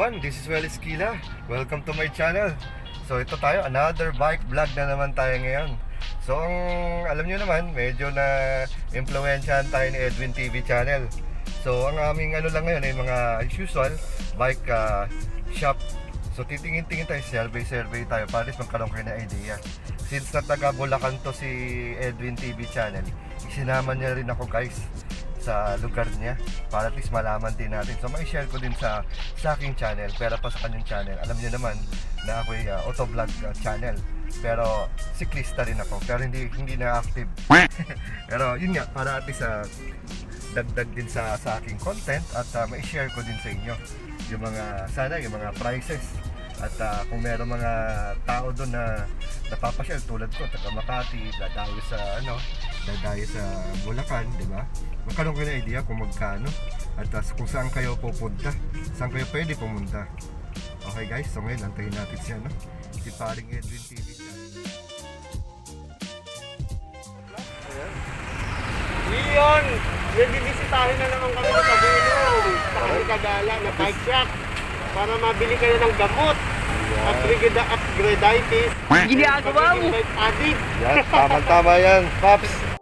everyone, this is Well Esquila. Welcome to my channel. So ito tayo, another bike vlog na naman tayo ngayon. So alam nyo naman, medyo na impluwensyahan tayo ni Edwin TV channel. So ang aming ano lang ngayon ay mga as usual bike shop. So titingin-tingin tayo, survey tayo para at least magkaroon kayo ng idea. Since na taga Bulacan to si Edwin TV channel, isinama niya rin ako guys sa lugar niya para at least malaman din natin. So mai-share ko din sa aking channel, pero pa sa kanyang channel. Alam niyo naman na ako ay autovlog channel, pero siklista rin ako, pero hindi na active. Pero yun nga, para at least dagdag din sa aking content at mai-share ko din sa inyo yung mga yung mga prices at kung meron mga tao doon na napapasyal tulad ko, taga Makati, dadayo sa Bulacan, di ba? Magkaroon kayo ng idea kung magkano at kung saan kayo pupunta, saan kayo pwede pumunta. Okay guys, so ngayon antayin natin siya, no? Si paring Edwin TV. Leon, may bibisitahin na naman kami sa Bulo, sa Kagala na bike shop para mabili kayo ng gamot at upgraditis. Ginagawa mo! Addict. Yan, tama yan, Paps.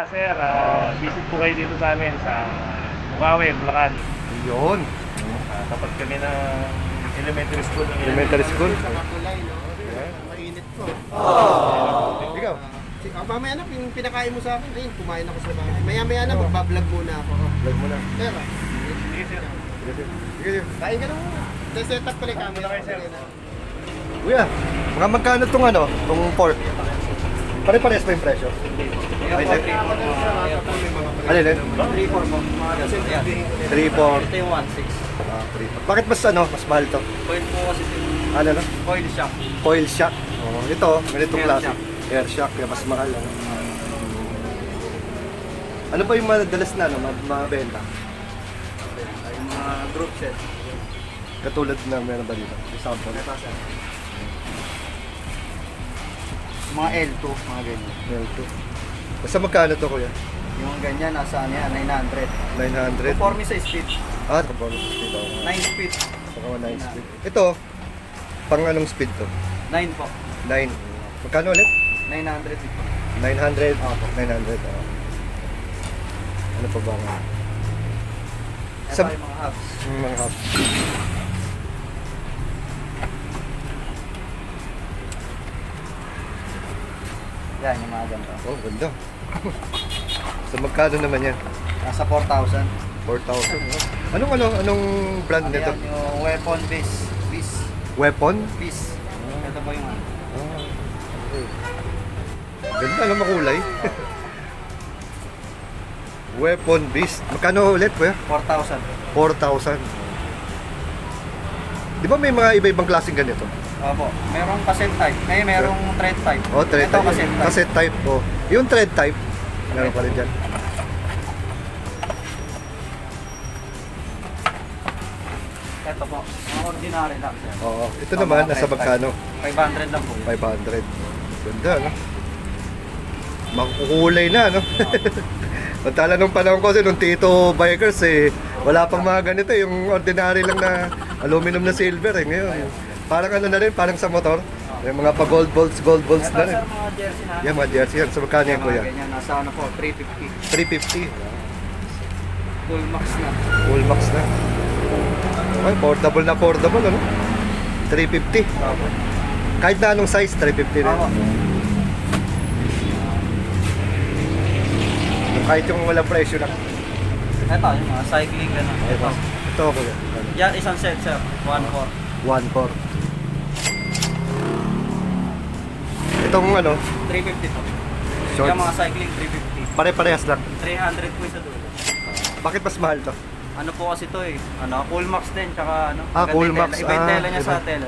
Sir, visit po kayo dito sa amin sa Bukawi, Bulacan. Yun, Tapat kami ng elementary school. elementary school. Mainit po. Ikaw, Mamaya na, yung pinakain mo sa akin, ayun, kumain ako sa bahay. Maya-maya na, magbablog muna ako. vlog mo na. Pero, Sige, sir. Sige. kain ka na muna. Set up pala yung camera. Muna kayo, sir. Kuya, mga magkano tong pork? Pare-pares ba yung presyo? Ay, ano yun? 3-4 po. 3-4. Ito yung 1-6. 3-4. Bakit mas mahal to? Coil po kasi ito. Ano no? Coil shock. Coil shock. Oh, ito, ganitong Air klase. shock. Air shock, kaya mas mahal. Ano ba yung madalas na mabenta? Yung mga group set. Katulad na meron ba dito? Example. Mga L2, mga ganyan. L2. Basta magkano to kuya? Yung ganyan, nasa ano yan, 900. 900? Conforme sa speed. Conforme sa speed ako. 9 speed. Saka 9 speed. Ito, pang anong speed to? 9 po. 9. Magkano ulit? 900 po. 900? Opo. 900, Ano pa ba nga? Ito yung mga hubs. Mga hub. Yan, yung mga ganito. Oh, ganda. So magkano naman yan? Nasa 4,000. 4,000. Anong brand Ano nito? yan, yung weapon base. Weapon? Piece. Ito po yung ano. Ganda, alam makulay. Weapon Beast. Magkano ulit, kuya? 4,000. 4,000. Di ba may mga iba-ibang klaseng ganito? Opo. Merong cassette type. Merong thread type. Oh, thread Ito type. cassette type. Cassette type. Oh. Yung thread type, meron pa rin dyan. Ito po, mga ordinary lang sir. Oo. Ito naman, nasa magkano? 500 lang po. 500. Ganda, no? Makukulay na, no? Pagtala nung panahon ko kasi nung Tito Bikers wala pang mga ganito, yung ordinary lang na aluminum na silver ngayon. Parang ano na rin, parang sa motor. Yung mga pa gold bolts Ito na rin. sir, mga jersey na. Yan, mga jersey yan. So, magkano yan, kuya? Ganyan, nasa ano po, 350. 350. Full max na. Full max na. Okay, affordable, ano? 350. Kahit na anong size, 350 rin. Ako. Kahit yung walang presyo lang. Ito, yung mga cycling gano'n. Ito. Ito, kuya. Yan, isang set sir, 1.4. 1.4. Itong ano, 350 po. shorts. Yung mga cycling, 350. Pare-parehas lang. 300 po sa dulo. Bakit mas mahal to? Ano po kasi to Cool Max din, tsaka ano. Ah, maganda Cool yung Max. tela. Iba yung tela niya Iba. sa tela.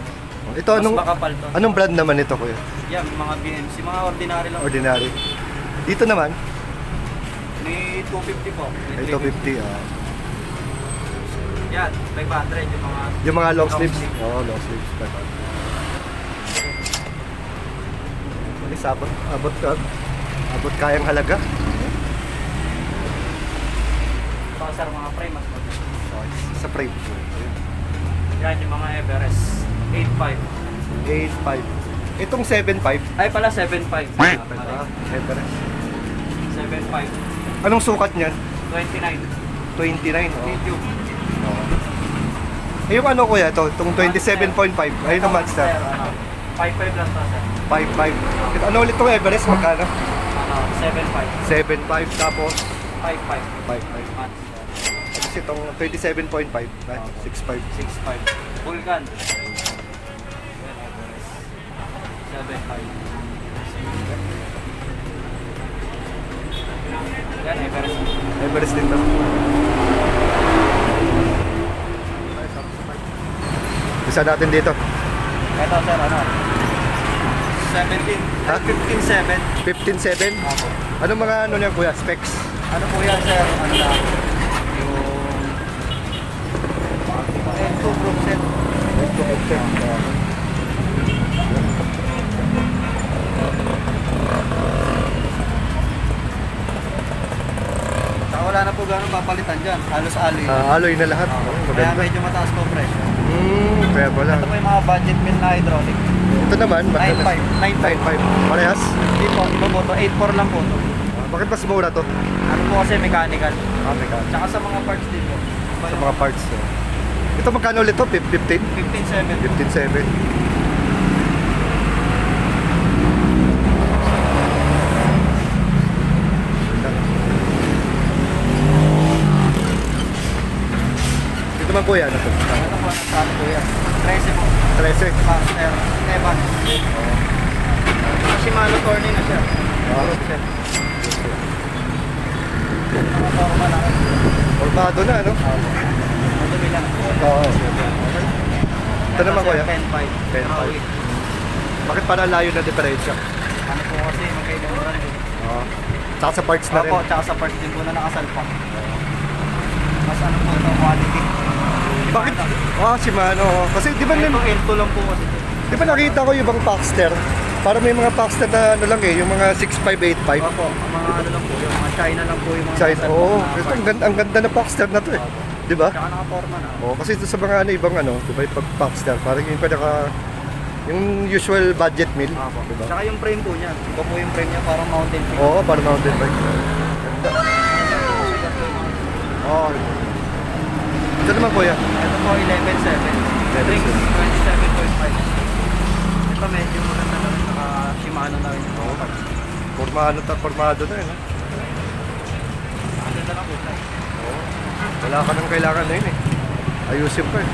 Ito, Mas anong, makapal to. anong brand naman ito, kuya? Yan, mga BMC, mga ordinary lang. Ordinary. Dito naman, May 250 po. May ito 350. 50. Ah. Yan, 500 yung mga... Yung mga long Long sleeves. sleeve. Oo, long sleeves. Malis, abot kayang halaga. Baka sir, mga frame, mas maganda. Sa frame. Yan, yung mga Everest. 8.5. 8.5. Itong 7.5. Ay pala, 7.5. Ah, Everest. 7.5. Anong sukat niyan? 29. 29. Oh. Medium. Eh, yung ano kuya, itong 27.5. Ayun ang Monster. Sir, 5.5 lang to, sir. 5.5. Ano ulit itong Everest? Magkano? 7.5. 7.5 tapos 5.5. 5.5. Months. Tapos itong 27.5. 6.5. 6.5. Vulcan. 7.5. Yan, Everest. Everest din to. Isa natin dito. Ito, sir, 17. Ha? 15.7. 15.7. Ako. Anong mga ano niyan kuya? Specs? Ano po yan, sir? Ano lang? Yung... N2 group set. Saka wala na po gano'ng papalitan dyan. Halos alloy. Alloy na lahat. Oh, Kaya maganda. medyo mataas po presyo. Kaya pala. Ito po yung mga budget mill na hydraulic. Ito naman, 9.5. 9.5. Parehas? Hindi po, iba po to. 8.4 lang po to. Bakit mas mura to? Ano po kasi mechanical. Mechanical. Tsaka sa mga parts din po. Sa mga parts. Ito magkano ulit to? 15? 15.7. 15.7. Ito naman kuya, ano to? Ano po, ano po yan? 13 po. 13. Master. Evan. Shimano Torney na siya. Group set. Mga forma lang. Formado na, ano? Madumi lang. Oo. Ito naman kuya. 10.5. 10.5. Bakit para layo na diferensya? Ano po kasi magkaibang brand. Oo. Tsaka sa parts na rin. Opo, tsaka sa parts din po na nakasalpak. Mas ano po ito, quality. Bakit? Shimano. Kasi di ba, Ito, L2 lang po kasi. di ba nakita ko yung ibang Paxter? Para may mga Paxter na ano lang yung mga 6585. Opo, ang mga ano lang po, yung mga China lang po yung mga Size, nakasalpak oo. na Ito, parts. ang ganda na Paxter na to eh. Di ba? Tsaka nakaporma na. Oo, kasi ito sa mga ano, ibang ano, di ba yung pag Paxter, parang yung pinaka, yung usual budget meal. Opo. Di ba? Tsaka yung frame po niya. Iba po yung frame niya, parang mountain bike. Oo, para mountain bike. Ganda. Oo. Ito naman kuya. Ito po 11.7. Rings 27.5. Ito medyo maganda na rin. Naka Shimano na rin yung mga parts. Formado na yun. Ang ganda na po. Wala ka nang kailangan na yun eh. Ayusin pa eh.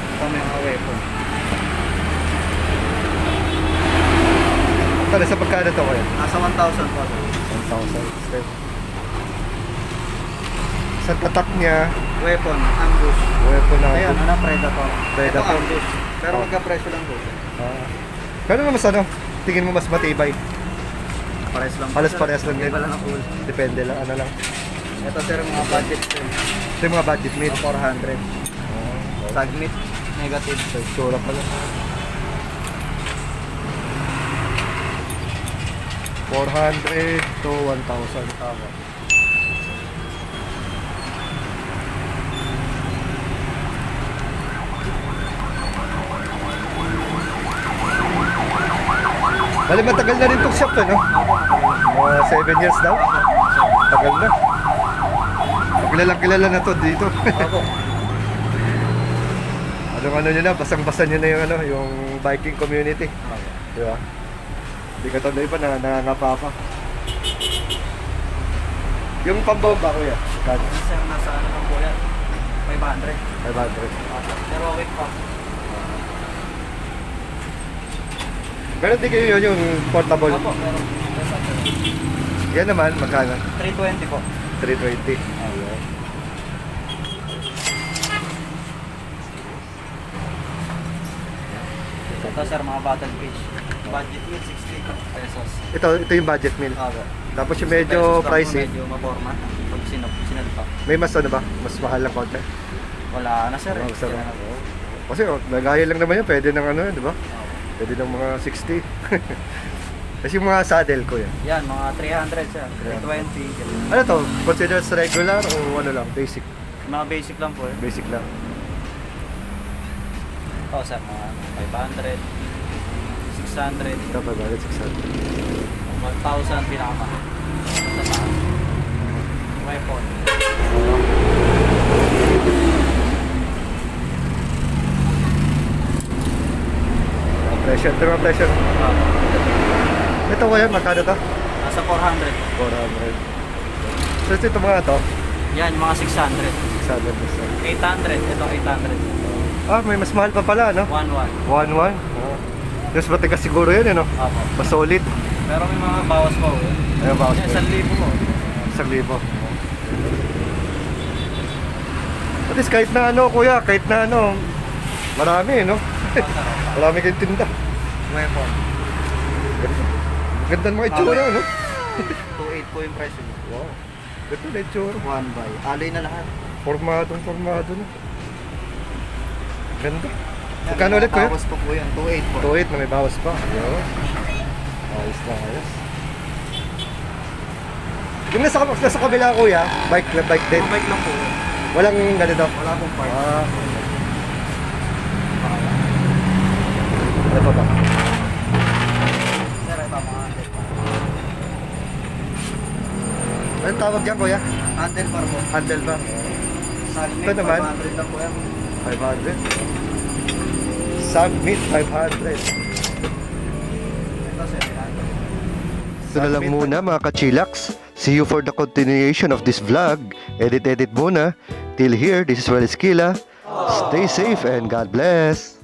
Ito may mga weapon. Tara, sa pagkano to kuya? Nasa 1,000 po. 1,000 step. Sa tatak niya, Weapon, ambush. weapon na Ayan, ano, Predator. Predator. Ito ambush. Pero Oh. magka-presyo lang po. Pero mas ano, tingin mo mas matibay? Pares lang. Halos parehas lang din. Iba lang ang cool. Depende lang, ano lang. Ito sir, mga budget sir. Ito yung mga budget meat. 400. Tag meat, negative. Sa itsura pala. 400 to 1,000. Tama. Bali, matagal na rin itong shop, ano? Mga 7 years daw. Tagal na. Kilala na to dito. Opo. Ano nyo na, basang-basa nyo na yung, ano, yung biking community. Di ba? Hindi ka to na iba, nangangapa pa. Yung pambomba, kuya. Magkano? Sir, nasa ano lang po yan? 500. 500. Pero wait pa. Meron din kayo yun, yung portable. Opo, meron. Yan naman, magkano? 320 po. 320. Ayan. Ito sir, mga battle fish. Budget meal 60 pesos. Ito yung budget meal. Opo. Tapos yung 60 medyo pesos lang po, pricey. Medyo maporma. Pag sinadpa. May mas ano ba? Mas mahal lang konti. Wala na sir. Wala, sir. Yan na po. Kasi nagaya lang naman yan, pwede ng ano, di ba? Opo. Pwede ng mga 60. Kasi yung mga saddle ko yan. Yan, mga 300 sir. 320. ganun. Ano to? Considered as regular o ano lang? Basic? Mga basic lang po eh. Basic lang. Ito sir, mga 500. 600. Ito pa ba? 600. 1,000 pinakamahal. Sa taas. Weapon. Pressure. Ito mga pressure. Ito kaya, magkano to? Nasa 400. 400. So ito mga to? Yan, yung mga 600. 600 isa. 800. Ito 800. Ah, may mas mahal pa pala, no? 1,100. 1-1. Mas matigas siguro yun, no? Opo. Mas solid. Pero may mga bawas pa oh. Ayun, bawas Yan, pa. 1,000 po. 1,000. At least kahit na ano, kuya, kahit na ano, marami, no? Marami kayong tinda. Weapon. Ganda. Ganda ng mga itsura, no? 2,800 po yung presyo. Wow. Ganda na itsura. 1 buy. Alloy na lahat. Formado na. Ganda. Magkano ulit, kuya? Bawas pa po yan. 2,800 po. 2.8 na may bawas pa. Ayun. Ayos na, ayos. Yung nasa kabila, kuya, bike din. Mga bike lang po. Walang ganito. Wala pong part. Ah. Ano pa ba? Sir, ito mga Anong tawag dyan, kuya? handlebar po. Handlebar. Salmate, Ito naman? 500 lang po yan. 500. Submit 500. Ito 700. Ito na lang muna mga kachilaks. See you for the continuation of this vlog. Edit muna. Till here, this is Well Esquila. Stay safe and God bless.